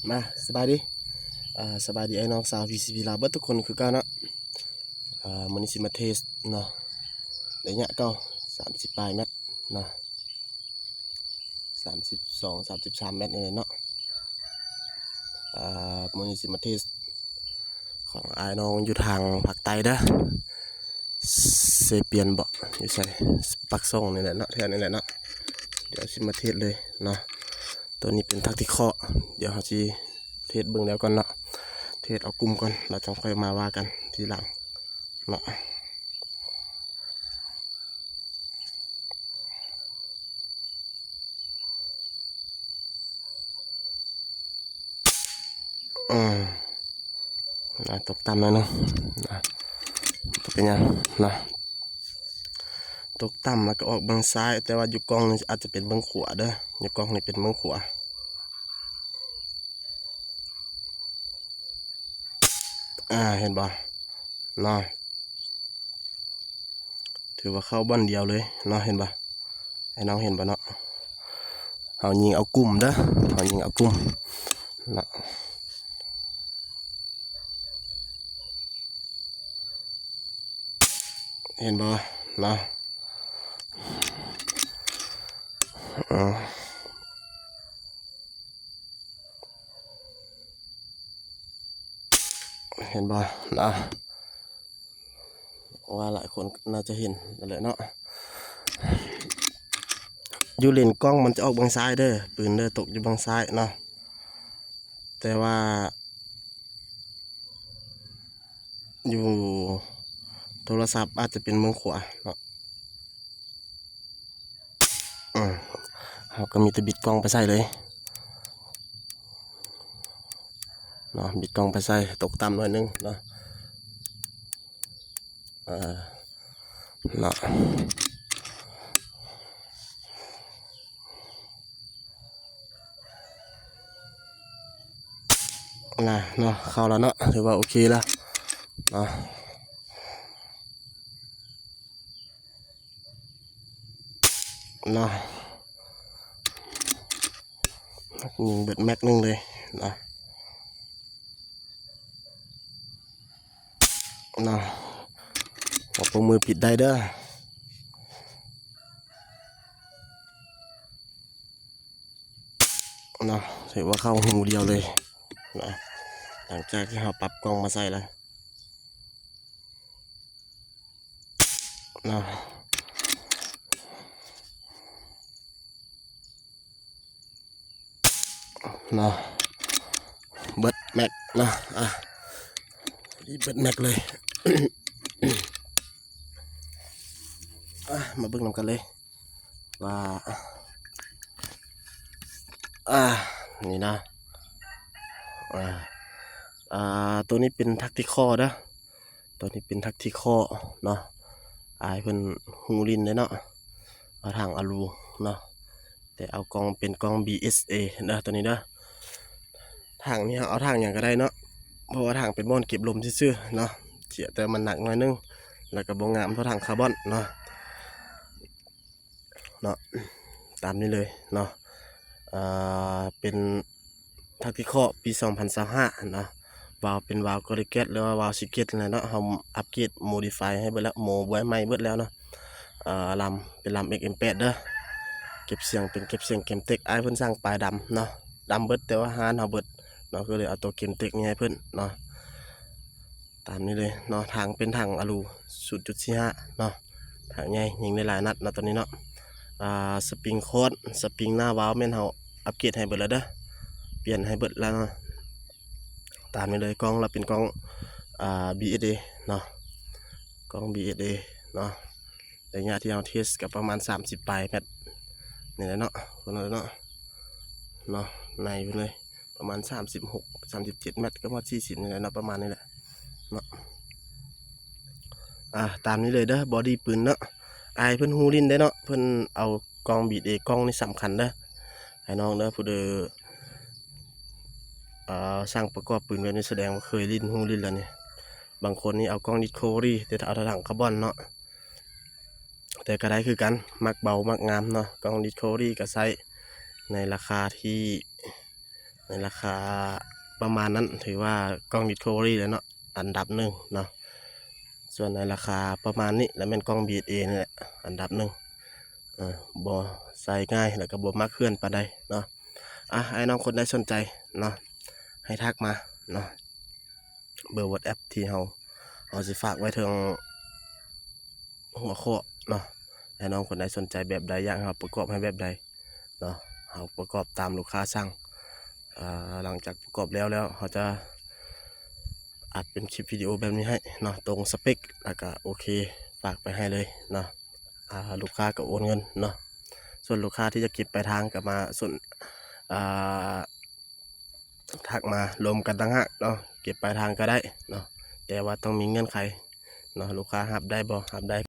มาสบายดีสบายดีไอ้น้องสาวพีซีพีลาเบิดทุกคนคือกันเนาะมันนี้สิมาเทสเนาะระยะก็30 ปลายเมตรเนาะ32-33 เมตรนี่เนาะมันนี้สิมาเทสของไอ้น้องอยู่ทางภาคใต้เด้อเซเปียนบอกอยู่ใส่ปักซ่งนี่แหละเนาะแถวนี่แหละเนาะเดี๋ยวสิมาเทสเลยเนาะตัวนี้เป็นทักติเคาะเดี๋ยวเขาสิเทสเบิ่งแล้วก่อนเนาะเทสเอากลุ่มก่อนเราจะค่อยมาว่ากันทีหลังเนาะตกต่ำหน่อยนึงนะเป็นยังนะตกต่ำแล้วก็ออกเบื้องซ้ายแต่ว่าอยู่กล้องนี่อาจจะเป็นเบื้องขวาเด้ออยู่กล้องนี่เป็นเบื้องขวาเห็นบ่เนาะถือว่าเข้าบ้านเดียวเลยเนาะเห็นบ่ให้น้องเห็นบ่เนาะเอายิงเอากลุ่มเด้อเอายิงเอากลุ่มเนาะเห็นบ่เนาะเห็นบ่นะว่าหลายคนน่าจะเห็นนั่นแหละเนาะอยู่เลนกล้องมันจะออกบางซ้ายเด้อปืนเด้อตกอยู่บางซ้ายเนาะแต่ว่าอยู่โทรศัพท์อาจจะเป็นมือขวาเนาะเขาก็มีแต่บิดกล้องไปใส่เลยเนาะบิดกล้องไปใส่ตกต่ำหน่อยนึงเนาะเนาะเนาะเข้าแล้วเนาะถือว่าโอเคแล้วเนาะยิงเบิดแม็กนึงเลยนะเอามือปิดได้เด้อถือว่าเข้าหูเดียวเลยนะหลังจากที่เราปรับกล้องมาใส่แล้วเบิดแม็กนี่เบิดแม็กเลยมาเบิ่งนำกันเลยว่านี่นะตัวนี้เป็นทักติคอนะตัวนี้เป็นทักติคอเนาะเพิ่นฮูลินเลยเนาะเอาทางอลูเนาะแต่เอากล้องเป็นกล้อง BSA นะตัวนี้นะทางนี้เอาทางอย่างก็ได้เนาะเพราะว่าทางเป็นบอนเก็บลมซื่อๆเนาะเสียแต่มันหนักหน่อยนึงแล้วก็บ่งามเท่าทางคาร์บอนเนาะตามนี้เลยเนาะเป็นทักติคอปี2025เนาะวาล์วเป็นวาล์วกอริเกตหรือว่าวาล์วซิเกตอะไรเนาะเราอัปเกรดโมดิฟายให้เบิดแล้วโมไว้ใหม่เบิดแล้วเนาะลำเป็นลำ XM8 เด้อเก็บเสียงเป็นเก็บเสียงเกมเต็กเพิ่นสร้างปลายดำเนาะดำเบิดแต่ว่าฮานเฮาเบิดเนาะก็เลยเอาตัวเกมเต็กนี่ให้เพิ่นเนาะตามนี้เลยเนาะทางเป็นทางอลู 0.45 เนาะทางใหญ่ยิงได้หลายนัดเนาะตอนนี้เนาะสปริงโค้ดสปริงหน้าวาล์วแม่นเฮาอัปเกรดให้เบิดแล้วเด้อเปลี่ยนให้เบิดแล้วตามนี้เลยกล้องเราเป็นกล้องBSA เนาะกล้อง BSA เนาะระยะที่เราเทสกับประมาณ30 ปลายเมตรนี่แหละเนาะคนละเนาะในไปเลยประมาณ36-37 เมตรก็ว่า40นี่แหละเนาะประมาณนี้แหละเนาะตามนี้เลยเด้อบอดี้ปืนเนาะเพิ่นฮูลินได้เนาะเพิ่นเอากล้องBSAกล้องนี่สำคัญเด้อให้น้องเด้อผู้เด้อสร้างประกอบปืนแบบนี้แสดงว่าเคยลิ้นหูลิ้นแล้วนี่บางคนนี่เอากล้องดิสโครีแต่เอาถังคาร์บอนเนาะแต่ก็ได้คือกันมักเบามักงามเนาะกล้องดิสโครีก็ใช้ในราคาที่ ในราคาประมาณนั้นถือว่ากล้อง Discovery แล้วเนาะอันดับหนึ่งเนาะส่วนในราคาประมาณนี้แล้วเป็นกล้อง BSA นี่แหละอันดับหนึ่งบ่ใส่ง่ายแล้วก็บ่มักเคลื่อนปานใดเนาะไอ้น้องคนใดสนใจเนาะให้ทักมาเนาะเบอร์ WhatsApp ที่เฮาสิฝากไว้ถึงหัวข้อเนาะไอ้น้องคนใดสนใจแบบใดอยากให้เราประกอบให้แบบใดเนาะเฮาประกอบตามลูกค้าสั่งหลังจากประกอบแล้วเขาจะอัดเป็นคลิปวิดีโอแบบนี้ให้เนาะตรงสเปคแล้วก็โอเคฝากไปให้เลยเนาะลูกค้าก็โอนเงินเนาะส่วนลูกค้าที่จะเก็บปลายทางก็มาส่วนทักมารวมกันต่างหากเนาะเก็บปลายทางก็ได้เนาะแต่ว่าต้องมีเงื่อนไขเนาะลูกค้ารับได้บ่รับได้